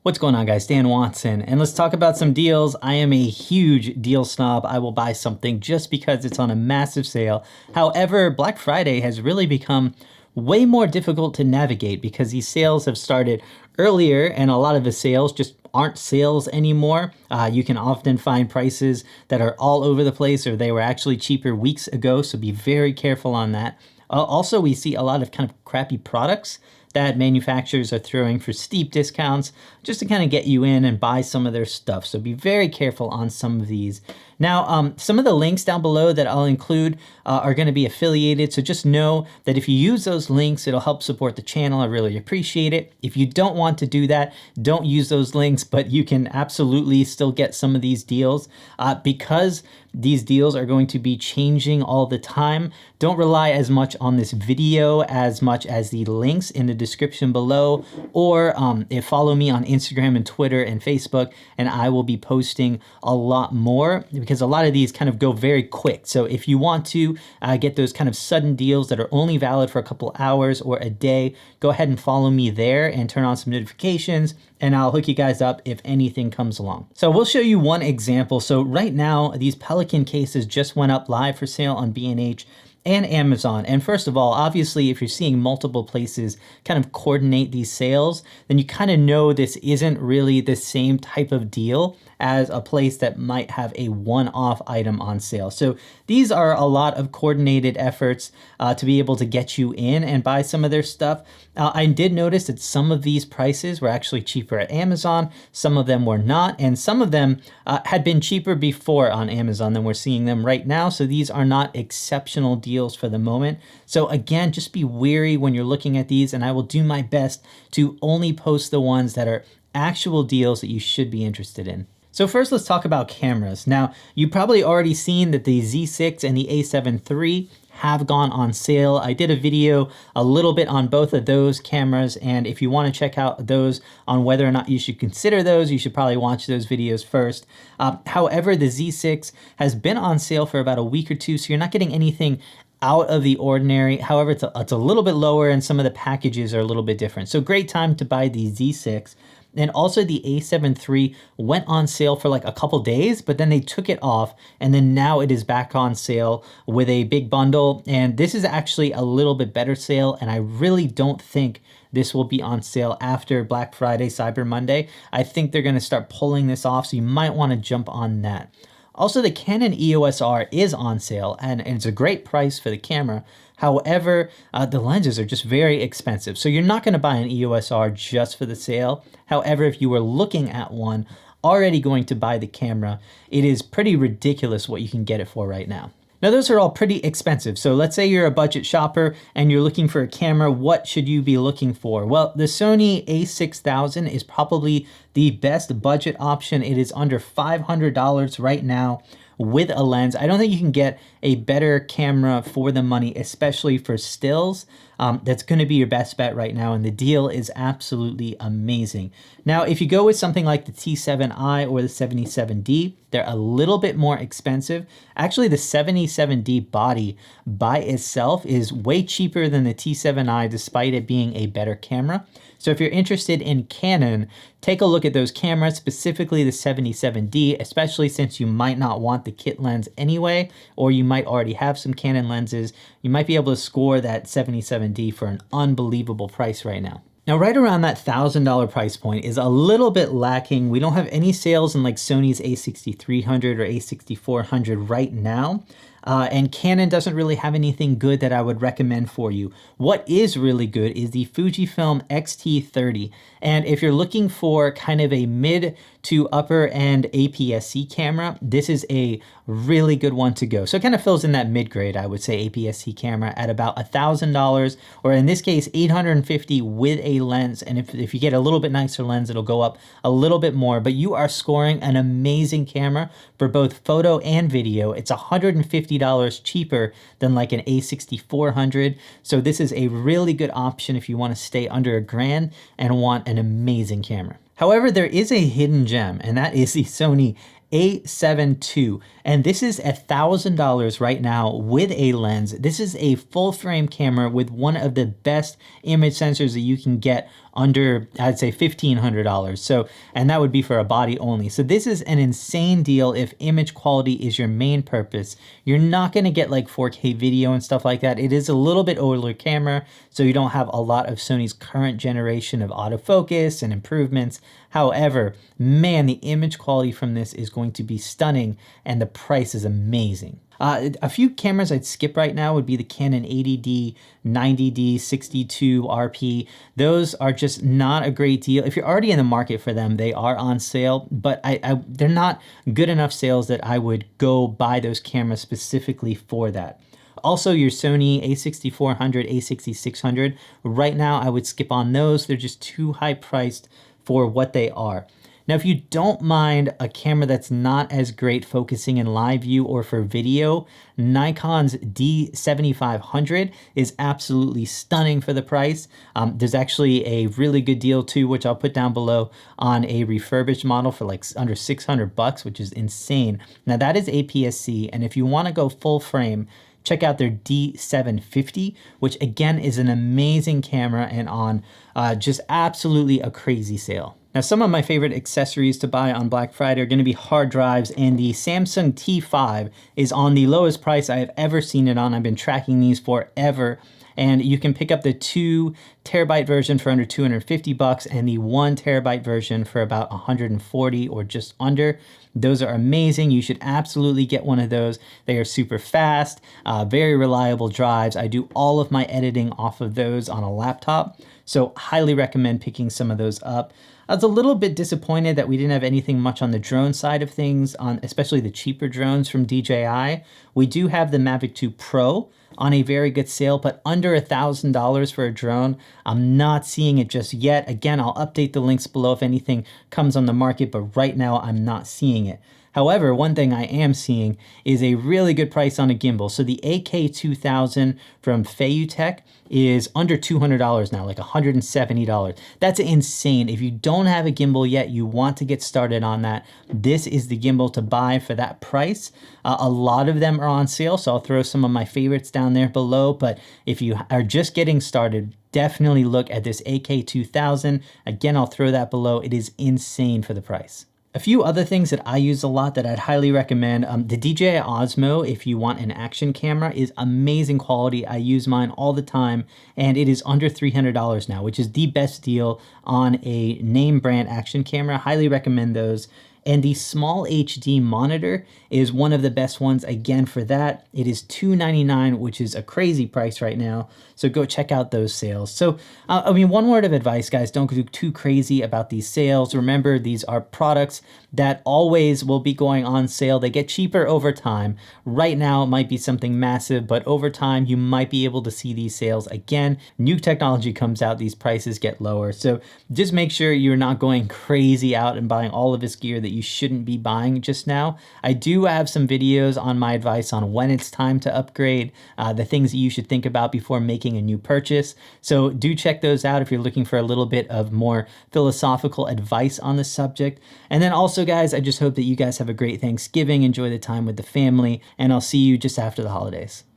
What's going on, guys? Dan Watson, and let's talk about some deals. I am a huge deal snob. I will buy something just because it's on a massive sale. However, Black Friday has really become way more difficult to navigate because these sales have started earlier and a lot of the sales just aren't sales anymore. You can often find prices that are all over the place or they were actually cheaper weeks ago, so be very careful on that. Also, we see a lot of kind of crappy products that manufacturers are throwing for steep discounts just to kind of get you in and buy some of their stuff. So be very careful on some of these. Now, some of the links down below that I'll include are going to be affiliated. So just know that if you use those links, it'll help support the channel. I really appreciate it. If you don't want to do that, don't use those links, but you can absolutely still get some of these deals because these deals are going to be changing all the time. Don't rely as much on this video as much as the links in the description below, or follow me on Instagram and Twitter and Facebook, and I will be posting a lot more because a lot of these kind of go very quick. So if you want to get those kind of sudden deals that are only valid for a couple hours or a day, go ahead and follow me there and turn on some notifications, and I'll hook you guys up if anything comes along. So we'll show you one example. So right now, these Pelican cases just went up live for sale on B&H and Amazon. And first of all, obviously, if you're seeing multiple places kind of coordinate these sales, then you kind of know this isn't really the same type of deal as a place that might have a one-off item on sale. So these are a lot of coordinated efforts to be able to get you in and buy some of their stuff. I did notice that some of these prices were actually cheaper at Amazon, some of them were not, and some of them had been cheaper before on Amazon than we're seeing them right now. So these are not exceptional deals for the moment. So again, just be wary when you're looking at these, and I will do my best to only post the ones that are actual deals that you should be interested in. So first, let's talk about cameras. Now, you've probably already seen that the Z6 and the A7 III have gone on sale. I did a video a little bit on both of those cameras, and if you want to check out those on whether or not you should consider those, you should probably watch those videos first. However, the Z6 has been on sale for about a week or two, so you're not getting anything out of the ordinary. However, it's a little bit lower and some of the packages are a little bit different. So great time to buy the Z6. And also the A7 III went on sale for like a couple days, but then they took it off, and then now it is back on sale with a big bundle. And this is actually a little bit better sale, and I really don't think this will be on sale after Black Friday, Cyber Monday. I think they're gonna start pulling this off, so you might wanna jump on that. Also, the Canon EOS R is on sale, and it's a great price for the camera. However, the lenses are just very expensive. So you're not gonna buy an EOS R just for the sale. However, if you were looking at one, already going to buy the camera, it is pretty ridiculous what you can get it for right now. Now, those are all pretty expensive. So let's say you're a budget shopper and you're looking for a camera. What should you be looking for? Well, the Sony A6000 is probably the best budget option. It is under $500 right now with a lens. I don't think you can get a better camera for the money, especially for stills. That's going to be your best bet right now, and the deal is absolutely amazing. Now, if you go with something like the T7i or the 77D, they're a little bit more expensive. Actually, the 77D body by itself is way cheaper than the T7i, despite it being a better camera. So if you're interested in Canon, take a look at those cameras, specifically the 77D, especially since you might not want the kit lens anyway, or you might already have some Canon lenses. You might be able to score that 77D for an unbelievable price right now. Now, right around that $1,000 price point is a little bit lacking. We don't have any sales in like Sony's A6300 or A6400 right now. And Canon doesn't really have anything good that I would recommend for you. What is really good is the Fujifilm XT30. And if you're looking for kind of a mid to upper end APS-C camera, this is a really good one to go. So it kind of fills in that mid-grade, I would say, APS-C camera at about $1,000, or in this case, $850 with a lens. And if you get a little bit nicer lens, it'll go up a little bit more, but you are scoring an amazing camera for both photo and video. It's $150 cheaper than like an A6400. So this is a really good option if you want to stay under $1,000 and want an amazing camera. However, there is a hidden gem, and that is the Sony A7 II, and this is $1,000 right now with a lens. This is a full frame camera with one of the best image sensors that you can get under, I'd say, $1,500. So, and that would be for a body only. So this is an insane deal if image quality is your main purpose. You're not gonna get like 4K video and stuff like that. It is a little bit older camera, so you don't have a lot of Sony's current generation of autofocus and improvements. However, man, the image quality from this is going to be stunning, and the price is amazing. A few cameras I'd skip right now would be the Canon 80D, 90D, 62RP. Those are just not a great deal. If you're already in the market for them, they are on sale, but they're not good enough sales that I would go buy those cameras specifically for that. Also, your Sony A6400, A6600, right now I would skip on those. They're just too high priced for what they are. Now, if you don't mind a camera that's not as great focusing in live view or for video, Nikon's D7500 is absolutely stunning for the price. There's actually a really good deal too, which I'll put down below, on a refurbished model for like under 600 bucks, which is insane. Now that is APS-C, and if you want to go full frame, check out their D750, which again is an amazing camera and on just absolutely a crazy sale. Now, some of my favorite accessories to buy on Black Friday are going to be hard drives, and the Samsung T5 is on the lowest price I have ever seen it on. I've been tracking these forever, and you can pick up the 2 terabyte version for under 250 bucks and the 1 terabyte version for about 140 or just under. Those are amazing. You should absolutely get one of those. They are super fast, very reliable drives. I do all of my editing off of those on a laptop, so highly recommend picking some of those up. I was a little bit disappointed that we didn't have anything much on the drone side of things, on especially the cheaper drones from DJI. We do have the Mavic 2 Pro on a very good sale, but under $1,000 for a drone. I'm not seeing it just yet. Again, I'll update the links below if anything comes on the market, but right now I'm not seeing it. However, one thing I am seeing is a really good price on a gimbal. So the AK2000 from Feiyutech is under $200 now, like $170. That's insane. If you don't have a gimbal yet, you want to get started on that, this is the gimbal to buy for that price. A lot of them are on sale, so I'll throw some of my favorites down there below. But if you are just getting started, definitely look at this AK2000. Again, I'll throw that below. It is insane for the price. A few other things that I use a lot that I'd highly recommend, the DJI Osmo, if you want an action camera, is amazing quality. I use mine all the time, and it is under $300 now, which is the best deal on a name brand action camera. Highly recommend those. And the small HD monitor is one of the best ones. Again, for that, it is $299, which is a crazy price right now. So go check out those sales. So, I mean, one word of advice, guys, don't go too crazy about these sales. Remember, these are products that always will be going on sale. They get cheaper over time. Right now, it might be something massive, but over time, you might be able to see these sales again. New technology comes out, these prices get lower. So just make sure you're not going crazy out and buying all of this gear that you shouldn't be buying just now. I do have some videos on my advice on when it's time to upgrade, the things that you should think about before making a new purchase. So do check those out if you're looking for a little bit of more philosophical advice on the subject. And then also, guys, I just hope that you guys have a great Thanksgiving, enjoy the time with the family, and I'll see you just after the holidays.